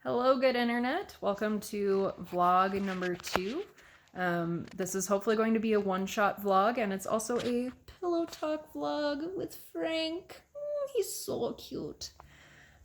Hello, good internet. Welcome to vlog number 2. This is hopefully going to be a one-shot vlog, and it's also a pillow talk vlog with Frank. He's so cute.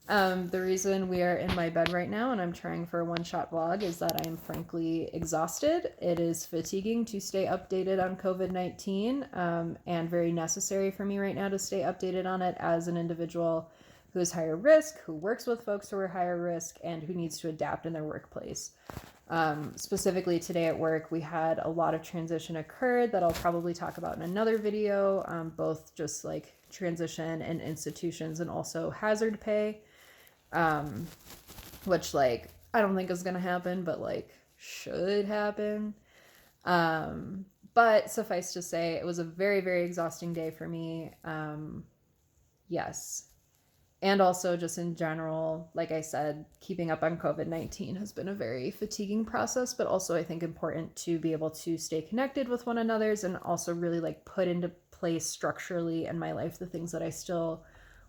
The reason we are in my bed right now and I'm trying for a one-shot vlog is that I am frankly exhausted. It is fatiguing to stay updated on COVID-19 and very necessary for me right now to stay updated on it as an individual who is higher risk, who works with folks who are higher risk, and who needs to adapt in their workplace. Specifically today at work, we had a lot of transition occurred that I'll probably talk about in another video, both just like transition and institutions and also hazard pay, which like I don't think is going to happen, but like should happen. But suffice to say, it was a very, very exhausting day for me. Yes. And also just in general, like I said, keeping up on COVID-19 has been a very fatiguing process, but also I think important to be able to stay connected with one another's and also really like put into place structurally in my life the things that I still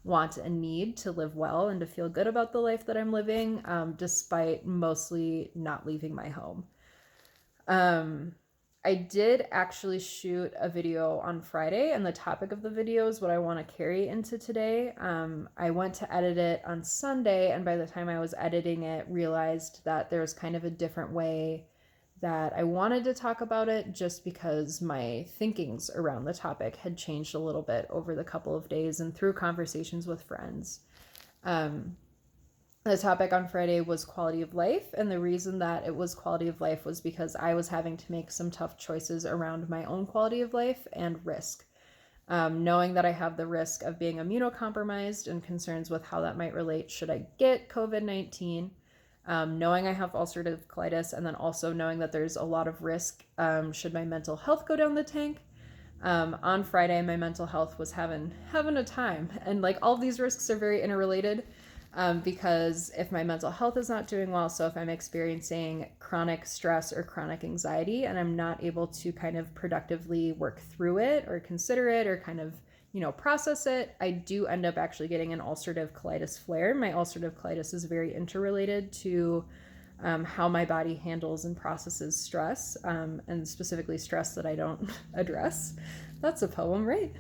want and need to live well and to feel good about the life that I'm living, despite mostly not leaving my home. I did actually shoot a video on Friday, and the topic of the video is what I want to carry into today. I went to edit it on Sunday, and by the time I was editing it, realized that there's kind of a different way that I wanted to talk about it just because my thinkings around the topic had changed a little bit over the couple of days and through conversations with friends. The topic on Friday was quality of life, and the reason that it was quality of life was because I was having to make some tough choices around my own quality of life and risk. Knowing that I have the risk of being immunocompromised and concerns with how that might relate should I get COVID-19, knowing I have ulcerative colitis, and then also knowing that there's a lot of risk should my mental health go down the tank. On Friday, my mental health was having a time, and like all these risks are very interrelated. Because if my mental health is not doing well, so if I'm experiencing chronic stress or chronic anxiety and I'm not able to kind of productively work through it or consider it or kind of, process it, I do end up actually getting an ulcerative colitis flare. My ulcerative colitis is very interrelated to how my body handles and processes stress, and specifically stress that I don't address. That's a poem, right?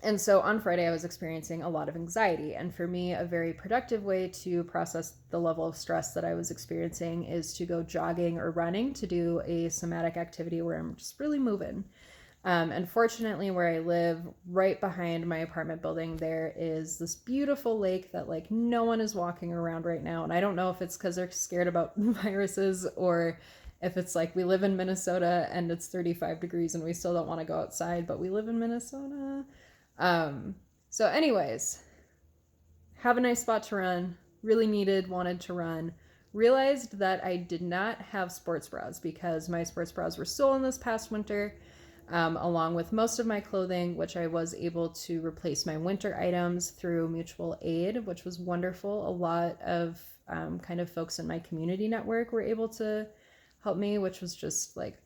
And so on Friday, I was experiencing a lot of anxiety. And for me, a very productive way to process the level of stress that I was experiencing is to go jogging or running to do a somatic activity where I'm just really moving. And fortunately, where I live, right behind my apartment building, there is this beautiful lake that like no one is walking around right now. And I don't know if it's because they're scared about viruses or if it's like we live in Minnesota and it's 35 degrees and we still don't want to go outside, but we live in Minnesota. So anyways, have a nice spot to run, really wanted to run, realized that I did not have sports bras because my sports bras were stolen this past winter, along with most of my clothing, which I was able to replace my winter items through mutual aid, which was wonderful. A lot of kind of folks in my community network were able to help me, which was just like,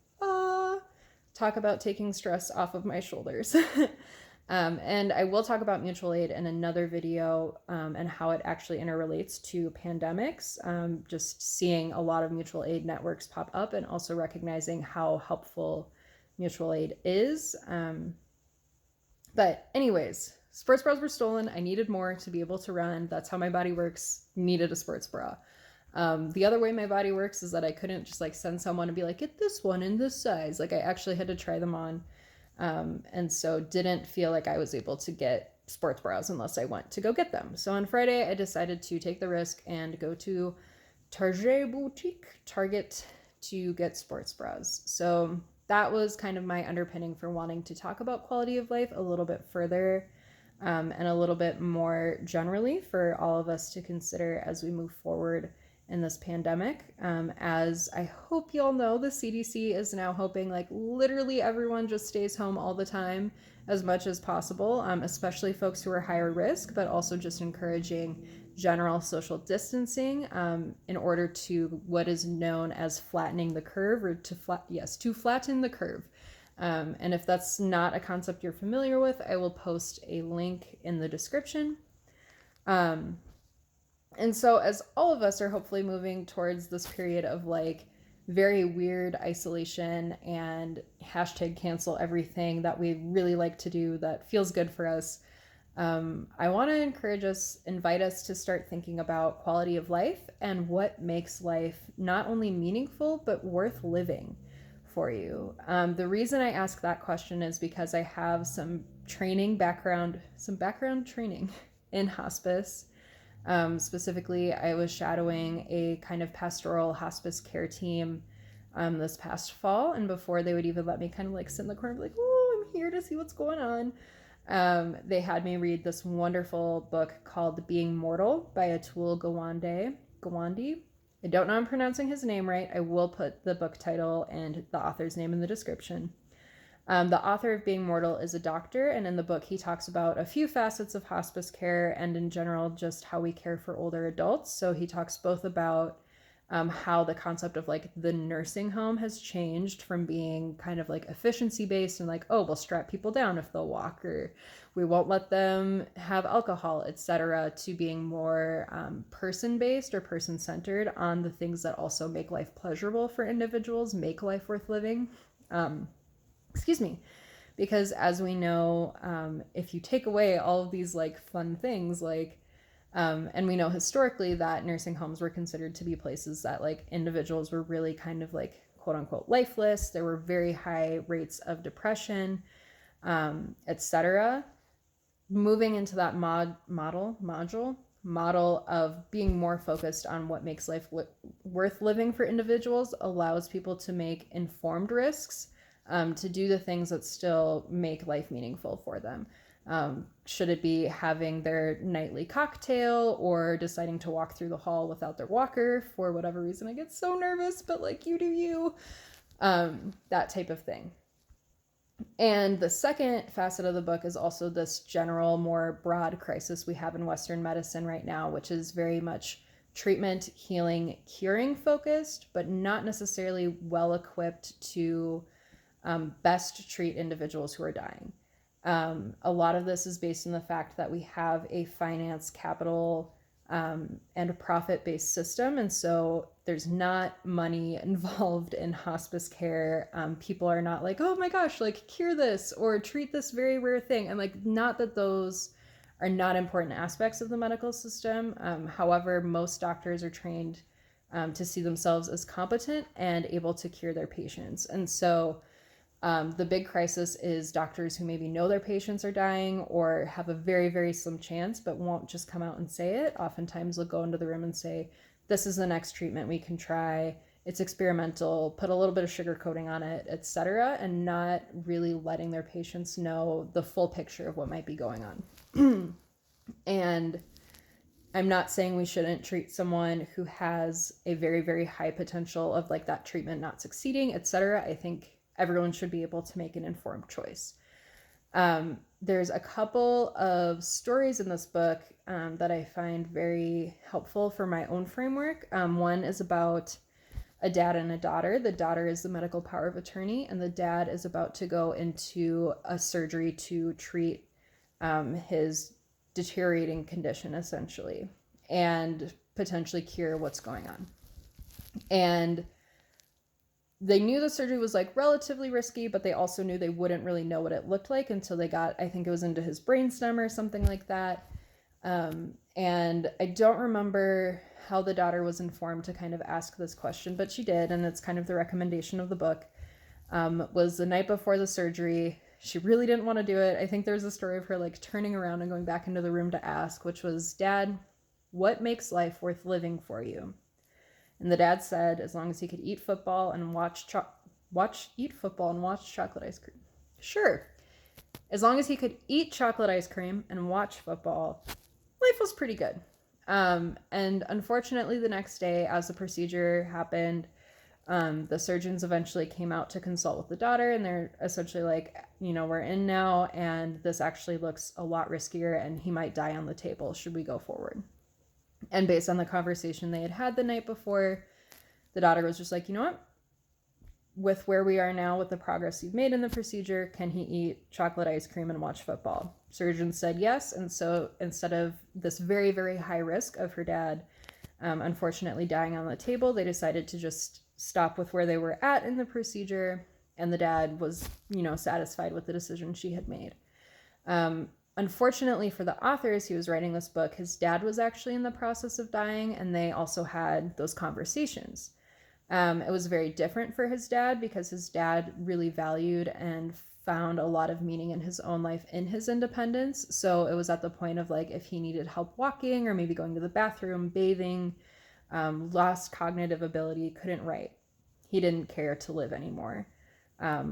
talk about taking stress off of my shoulders. And I will talk about mutual aid in another video, and how it actually interrelates to pandemics. Just seeing a lot of mutual aid networks pop up and also recognizing how helpful mutual aid is. But anyways, sports bras were stolen. I needed more to be able to run. That's how my body works. Needed a sports bra. The other way my body works is that I couldn't just like send someone and be like, get this one in this size. Like I actually had to try them on. And so didn't feel like I was able to get sports bras unless I went to go get them. So on Friday, I decided to take the risk and go to Target to get sports bras. So that was kind of my underpinning for wanting to talk about quality of life a little bit further, and a little bit more generally for all of us to consider as we move forward in this pandemic. As I hope y'all know, the CDC is now hoping like literally everyone just stays home all the time as much as possible, especially folks who are higher risk, but also just encouraging general social distancing, in order to what is known as flattening the curve, or to flatten the curve. And if that's not a concept you're familiar with, I will post a link in the description. And so, as all of us are hopefully moving towards this period of like very weird isolation and hashtag cancel everything that we really like to do that feels good for us, I want to invite us to start thinking about quality of life and what makes life not only meaningful, but worth living for you. The reason I ask that question is because I have some background training in hospice. Specifically, I was shadowing a kind of pastoral hospice care team this past fall. And before they would even let me kind of like sit in the corner and be like, oh, I'm here to see what's going on. They had me read this wonderful book called Being Mortal by Atul Gawande. I don't know I'm pronouncing his name right. I will put the book title and the author's name in the description. The author of Being Mortal is a doctor, and in the book he talks about a few facets of hospice care and in general just how we care for older adults. So he talks both about how the concept of like the nursing home has changed from being kind of like efficiency based and like, oh, we'll strap people down if they'll walk, or we won't let them have alcohol, etc., to being more person based or person centered on the things that also make life pleasurable for individuals, make life worth living. Excuse me. Because as we know, if you take away all of these like fun things, like and we know historically that nursing homes were considered to be places that like individuals were really kind of like quote unquote lifeless. There were very high rates of depression, etc. Moving into that model of being more focused on what makes life worth living for individuals allows people to make informed risks, to do the things that still make life meaningful for them. Should it be having their nightly cocktail or deciding to walk through the hall without their walker for whatever reason? I get so nervous, but like you do you. That type of thing. And the second facet of the book is also this general, more broad crisis we have in Western medicine right now, which is very much treatment, healing, curing focused, but not necessarily well equipped to best treat individuals who are dying. A lot of this is based on the fact that we have a finance, capital, and a profit-based system. And so there's not money involved in hospice care. People are not like, oh my gosh, like cure this or treat this very rare thing. And like, not that those are not important aspects of the medical system. However, most doctors are trained to see themselves as competent and able to cure their patients. And so the big crisis is doctors who maybe know their patients are dying or have a very, very slim chance, but won't just come out and say it. Oftentimes they'll go into the room and say, this is the next treatment we can try. It's experimental, put a little bit of sugar coating on it, etc., and not really letting their patients know the full picture of what might be going on. And I'm not saying we shouldn't treat someone who has a very, very high potential of like that treatment not succeeding, etc. I think everyone should be able to make an informed choice. There's a couple of stories in this book that I find very helpful for my own framework. One is about a dad and a daughter. The daughter is the medical power of attorney, and the dad is about to go into a surgery to treat his deteriorating condition, essentially, and potentially cure what's going on. And they knew the surgery was like relatively risky, but they also knew they wouldn't really know what it looked like until they got, I think it was into his brainstem or something like that. And I don't remember how the daughter was informed to kind of ask this question, but she did, and it's kind of the recommendation of the book. Was the night before the surgery. She really didn't want to do it. I think there's a story of her like turning around and going back into the room to ask, which was, Dad, what makes life worth living for you? And the dad said, as long as he could eat football and watch chocolate ice cream. Sure. As long as he could eat chocolate ice cream and watch football, life was pretty good. And unfortunately, the next day, as the procedure happened, the surgeons eventually came out to consult with the daughter, and they're essentially like, we're in now, and this actually looks a lot riskier, and he might die on the table. Should we go forward? And based on the conversation they had had the night before, the daughter was just like, you know what? with where we are now, with the progress you've made in the procedure, can he eat chocolate ice cream and watch football? Surgeon said yes. And so instead of this very, very high risk of her dad unfortunately dying on the table, they decided to just stop with where they were at in the procedure. And the dad was, satisfied with the decision she had made. Unfortunately for the authors, he was writing this book, his dad was actually in the process of dying, and they also had those conversations. It was very different for his dad because his dad really valued and found a lot of meaning in his own life in his independence. So it was at the point of like, if he needed help walking or maybe going to the bathroom, bathing, lost cognitive ability, couldn't write. He didn't care to live anymore,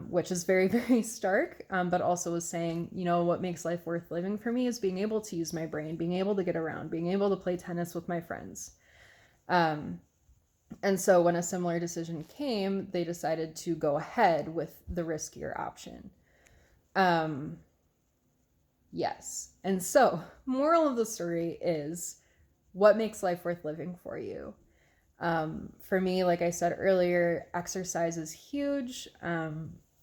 which is very, very stark, but also was saying, what makes life worth living for me is being able to use my brain, being able to get around, being able to play tennis with my friends. And so when a similar decision came, they decided to go ahead with the riskier option. Yes. And so, moral of the story is, what makes life worth living for you? For me, like I said earlier, exercise is huge.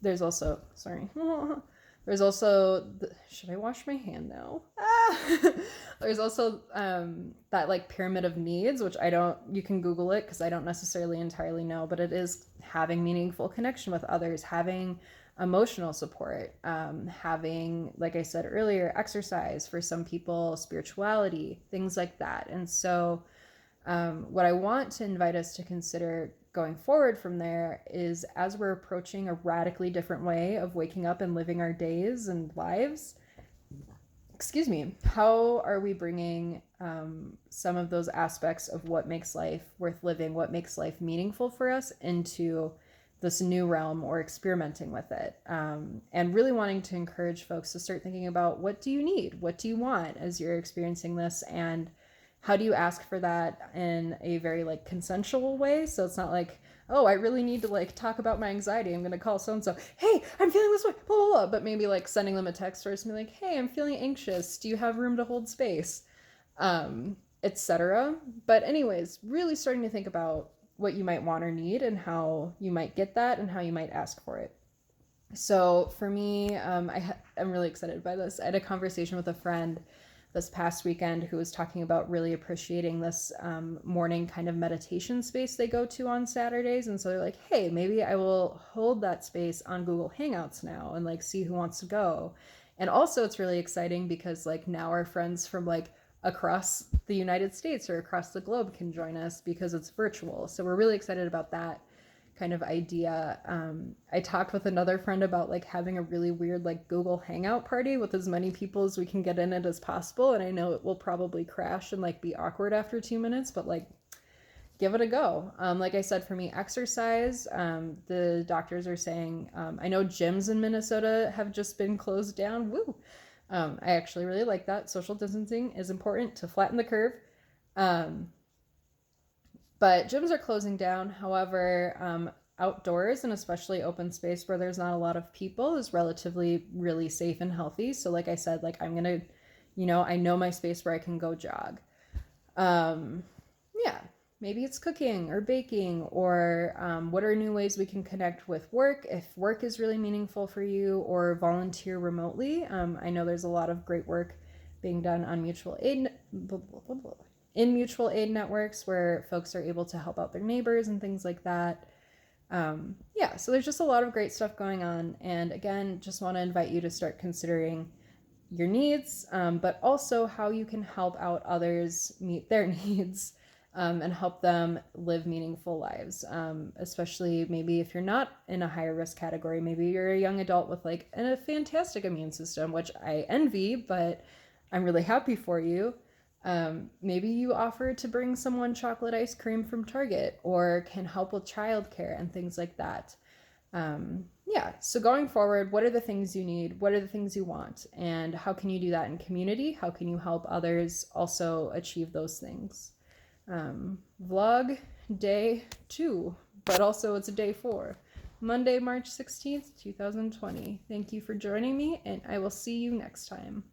There's also, should I wash my hand now? There's also that like pyramid of needs, which you can Google it because I don't necessarily entirely know, but it is having meaningful connection with others, having emotional support, having, like I said earlier, exercise, for some people, spirituality, things like that. And so what I want to invite us to consider going forward from there is, as we're approaching a radically different way of waking up and living our days and lives, how are we bringing some of those aspects of what makes life worth living, what makes life meaningful for us, into this new realm, or experimenting with it, and really wanting to encourage folks to start thinking about, what do you need, what do you want as you're experiencing this, and how do you ask for that in a very like consensual way? So it's not like, oh, I really need to like talk about my anxiety, I'm gonna call so-and-so, hey, I'm feeling this way, blah, blah, blah. But maybe like sending them a text first and be like, hey, I'm feeling anxious, do you have room to hold space, etc. But anyways, really starting to think about what you might want or need, and how you might get that, and how you might ask for it. So for me, I'm really excited by this. I had a conversation with a friend this past weekend who was talking about really appreciating this morning kind of meditation space they go to on Saturdays. And so they're like, hey, maybe I will hold that space on Google Hangouts now, and like see who wants to go. And also it's really exciting because like now our friends from like across the United States or across the globe can join us because it's virtual. So we're really excited about that kind of idea. I talked with another friend about like having a really weird like Google Hangout party with as many people as we can get in it as possible. And I know it will probably crash and like be awkward after 2 minutes, but like give it a go. Like I said, for me, exercise, the doctors are saying, I know gyms in Minnesota have just been closed down. Woo! I actually really like that. Social distancing is important to flatten the curve. But gyms are closing down. However, outdoors, and especially open space where there's not a lot of people, is relatively really safe and healthy. So like I said, like I'm gonna, I know my space where I can go jog. Yeah, maybe it's cooking or baking, or what are new ways we can connect with work, if work is really meaningful for you, or volunteer remotely. I know there's a lot of great work being done on mutual aid, in mutual aid networks, where folks are able to help out their neighbors and things like that. Yeah, so there's just a lot of great stuff going on. And again, just want to invite you to start considering your needs, but also how you can help out others meet their needs, and help them live meaningful lives. Especially maybe if you're not in a higher risk category, maybe you're a young adult with like a fantastic immune system, which I envy, but I'm really happy for you. Maybe you offer to bring someone chocolate ice cream from Target, or can help with childcare and things like that. Yeah, so going forward, what are the things you need? What are the things you want? And how can you do that in community? How can you help others also achieve those things? Vlog day 2, but also it's day 4. Monday, March 16th, 2020. Thank you for joining me, and I will see you next time.